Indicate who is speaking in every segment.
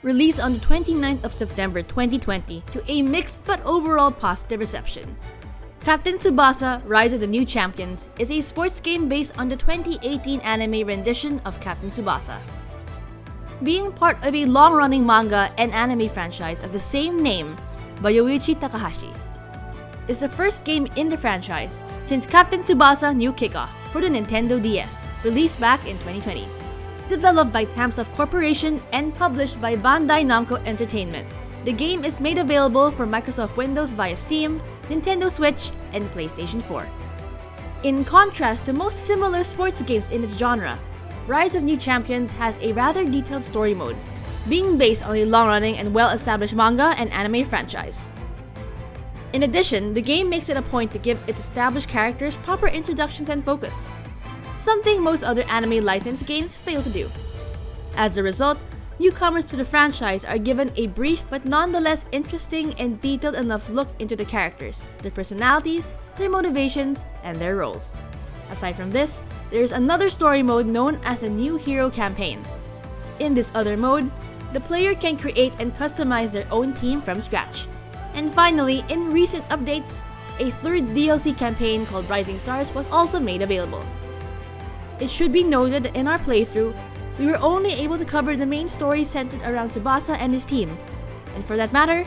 Speaker 1: released on the 29th of September 2020 to a mixed but overall positive reception. Captain Tsubasa, Rise of the New Champions is a sports game based on the 2018 anime rendition of Captain Tsubasa. Being part of a long-running manga and anime franchise of the same name by Yoichi Takahashi, is the first game in the franchise since Captain Tsubasa New Kickoff for the Nintendo DS, released back in 2020. Developed by TAMSOFT Corporation and published by BANDAI NAMCO Entertainment, the game is made available for Microsoft Windows via Steam, Nintendo Switch, and PlayStation 4. In contrast to most similar sports games in its genre, Rise of New Champions has a rather detailed story mode, being based on a long-running and well-established manga and anime franchise. In addition, the game makes it a point to give its established characters proper introductions and focus, something most other anime licensed games fail to do. As a result, newcomers to the franchise are given a brief but nonetheless interesting and detailed enough look into the characters, their personalities, their motivations, and their roles. Aside from this, there is another story mode known as the New Hero Campaign. In this other mode, the player can create and customize their own team from scratch. And finally, in recent updates, a third DLC campaign called Rising Stars was also made available. It should be noted that in our playthrough, we were only able to cover the main story centered around Tsubasa and his team, and for that matter,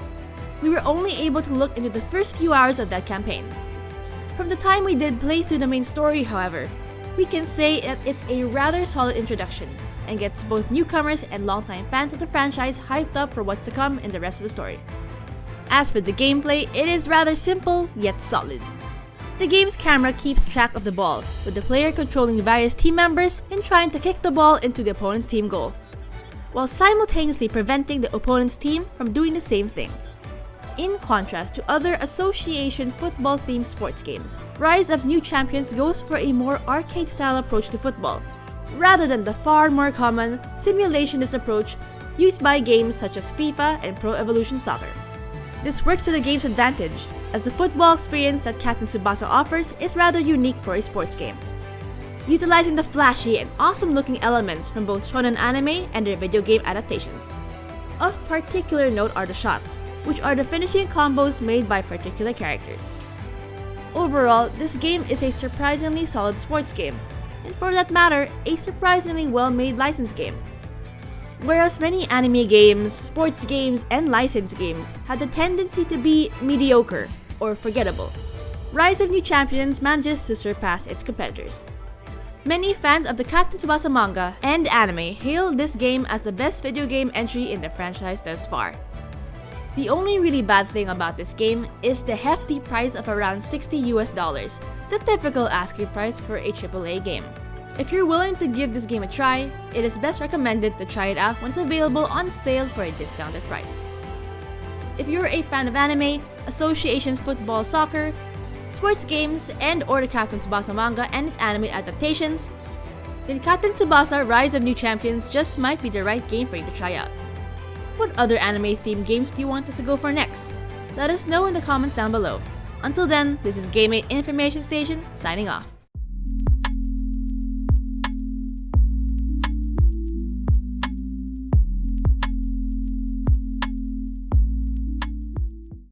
Speaker 1: we were only able to look into the first few hours of that campaign. From the time we did play through the main story, however, we can say that it's a rather solid introduction, and gets both newcomers and longtime fans of the franchise hyped up for what's to come in the rest of the story. As for the gameplay, it is rather simple yet solid. The game's camera keeps track of the ball, with the player controlling various team members and trying to kick the ball into the opponent's team goal, while simultaneously preventing the opponent's team from doing the same thing. In contrast to other association football-themed sports games, Rise of New Champions goes for a more arcade-style approach to football, rather than the far more common simulationist approach used by games such as FIFA and Pro Evolution Soccer. This works to the game's advantage, as the football experience that Captain Tsubasa offers is rather unique for a sports game, utilizing the flashy and awesome-looking elements from both shonen anime and their video game adaptations. Of particular note are the shots, which are the finishing combos made by particular characters. Overall, this game is a surprisingly solid sports game, and for that matter, a surprisingly well-made licensed game. Whereas many anime games, sports games, and licensed games have the tendency to be mediocre or forgettable, Rise of New Champions manages to surpass its competitors. Many fans of the Captain Tsubasa manga and anime hail this game as the best video game entry in the franchise thus far. The only really bad thing about this game is the hefty price of around $60, the typical asking price for a AAA game. If you're willing to give this game a try, it is best recommended to try it out when it's available on sale for a discounted price. If you're a fan of anime, association football soccer, sports games, and/or the Captain Tsubasa manga and its anime adaptations, then Captain Tsubasa Rise of New Champions just might be the right game for you to try out. What other anime-themed games do you want us to go for next? Let us know in the comments down below. Until then, this is GameMate Information Station signing off.